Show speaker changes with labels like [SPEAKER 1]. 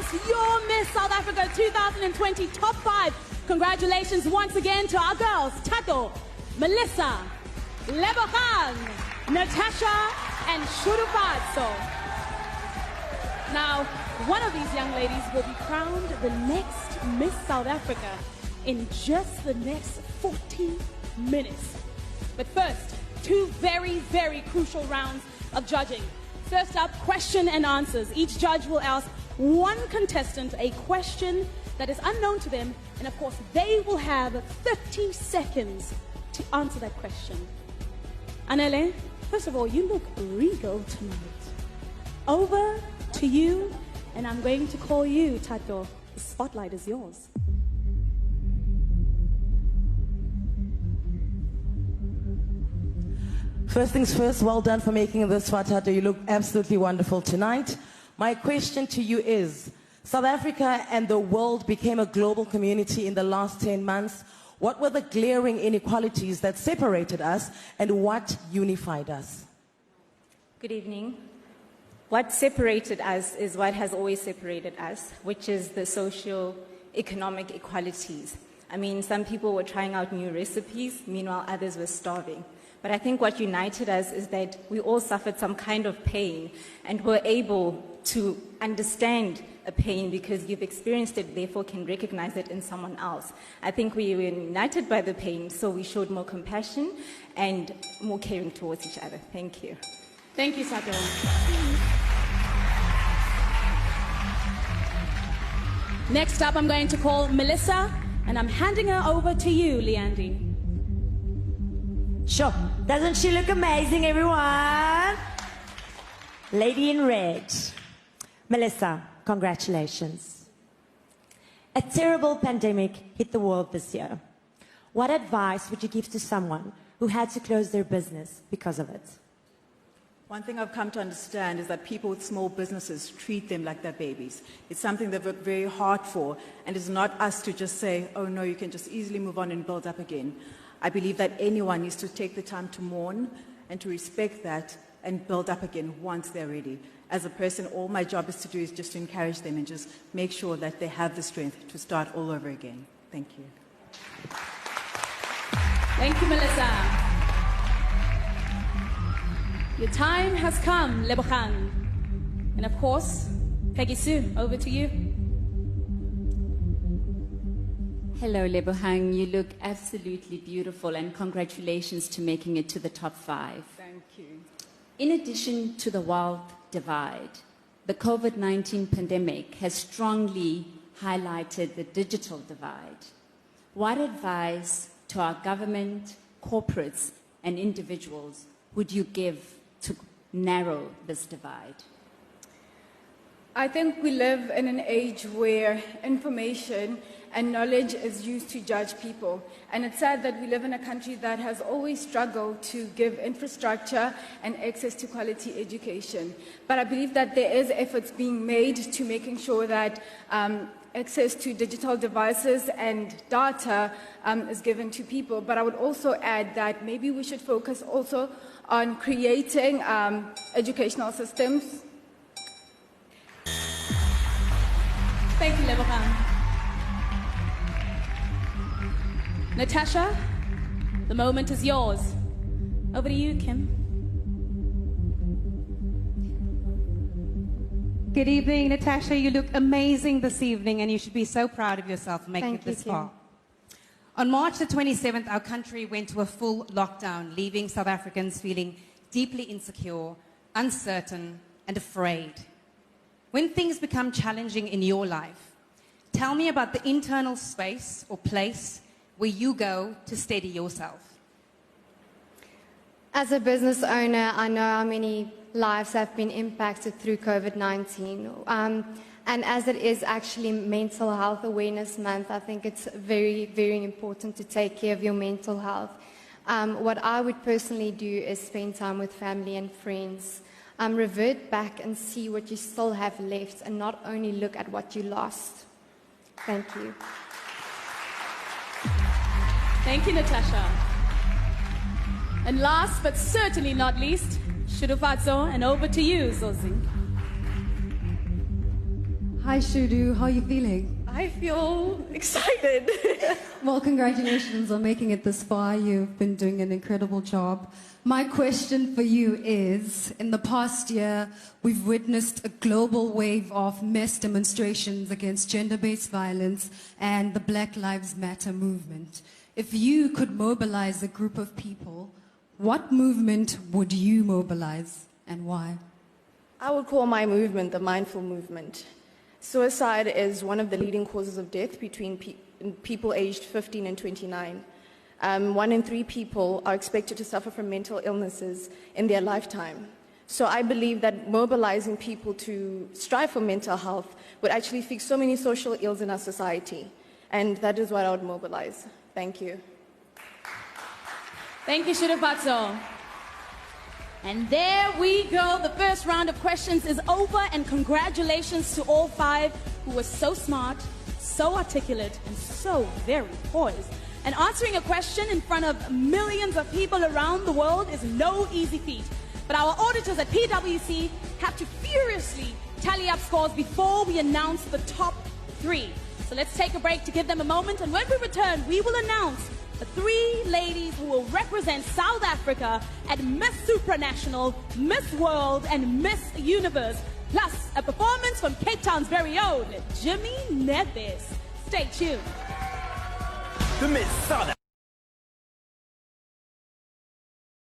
[SPEAKER 1] course, your Miss South Africa 2020 Top 5. Congratulations once again to our girls, Tato, Melissa, Lebogang, Natasha, and Shurufatso. Now, one of these young ladies will be crowned the next Miss South Africa in just the next 40 minutes. But first, two very, very crucial rounds of judging. First up, question and answers. Each judge will ask one contestant a question that is unknown to them, and of course, they will have 30 seconds to answer that question. Anele, first of all, you look regal tonight. Over to you, and I'm going to call you, Tato. The spotlight is yours.
[SPEAKER 2] First things first, well done for making this far, Tato. You look absolutely wonderful tonight. My question to you is, South Africa and the world became a global community in the last 10 months. What were the glaring inequalities that separated us, and what unified us?
[SPEAKER 3] Good evening. What separated us is what has always separated us, which is the socio-economic equalities. I mean, some people were trying out new recipes, meanwhile others were starving. But I think what united us is that we all suffered some kind of pain and were able to understand a pain because you've experienced it, therefore can recognize it in someone else. I think we were united by the pain, so we showed more compassion and more caring towards each other. Thank you.
[SPEAKER 1] Thank you, Sato. Next up, I'm going to call Melissa, and I'm handing her over to you, Leandy.
[SPEAKER 4] Sure. Doesn't she look amazing, everyone? Lady in red. Melissa, congratulations. A terrible pandemic hit the world this year. What advice would you give to someone who had to close their business because of it?
[SPEAKER 5] One thing I've come to understand is that people with small businesses treat them like they're babies. It's something they've worked very hard for, and it's not us to just say, oh no, you can just easily move on and build up again. I believe that anyone needs to take the time to mourn and to respect that and build up again once they're ready. As a person, all my job is to do is just to encourage them and just make sure that they have the strength to start all over again. Thank you.
[SPEAKER 1] Thank you, Melissa. Your time has come, Lebogang. And of course, Peggy Sue, over to you.
[SPEAKER 6] Hello, Lebogang. You look absolutely beautiful, and congratulations to making it to the top 5.
[SPEAKER 5] Thank you.
[SPEAKER 6] In addition to the wealth divide, the COVID-19 pandemic has strongly highlighted the digital divide. What advice to our government, corporates, and individuals would you give to narrow this divide?
[SPEAKER 7] I think we live in an age where information and knowledge is used to judge people. And it's sad that we live in a country that has always struggled to give infrastructure and access to quality education. But I believe that there is efforts being made to making sure that access to digital devices and data is given to people. But I would also add that maybe we should focus also on creating educational systems.
[SPEAKER 1] Thank you, Lebogang. Natasha, the moment is yours. Over to you, Kim.
[SPEAKER 8] Good evening, Natasha. You look amazing this evening, and you should be so proud of yourself for making it this far. On March the 27th, our country went to a full lockdown, leaving South Africans feeling deeply insecure, uncertain, and afraid. When things become challenging in your life, tell me about the internal space or place where you go to steady yourself.
[SPEAKER 9] As a business owner, I know how many lives have been impacted through COVID-19. And as it is actually Mental Health Awareness Month, I think it's very, very important to take care of your mental health. What I would personally do is spend time with family and friends. Revert back and see what you still have left, and not only look at what you lost. Thank you.
[SPEAKER 1] Thank you, Natasha. And last but certainly not least, Shurufatso, and over to you, Zozi.
[SPEAKER 10] Hi, Shudu. How are you feeling?
[SPEAKER 11] I feel excited.
[SPEAKER 10] Well, congratulations on making it this far. You've been doing an incredible job. My question for you is, in the past year, we've witnessed a global wave of mass demonstrations against gender-based violence and the Black Lives Matter movement. If you could mobilize a group of people, what movement would you mobilize and why?
[SPEAKER 11] I would call my movement the mindful movement. Suicide is one of the leading causes of death between people aged 15 and 29. 1 in 3 people are expected to suffer from mental illnesses in their lifetime. So I believe that mobilizing people to strive for mental health would actually fix so many social ills in our society. And that is what I would mobilize. Thank you.
[SPEAKER 1] Thank you, Shirifatso. And there we go. The first round of questions is over, and congratulations to all 5 who were so smart, so articulate, and so very poised. And answering a question in front of millions of people around the world is no easy feat. But our auditors at PwC have to furiously tally up scores before we announce the top 3. So let's take a break to give them a moment, and when we return, we will announce the 3 ladies who will represent South Africa at Miss Supranational, Miss World, and Miss Universe, plus a performance from Cape Town's very own Jimmy Neves. Stay tuned.
[SPEAKER 12] The Miss South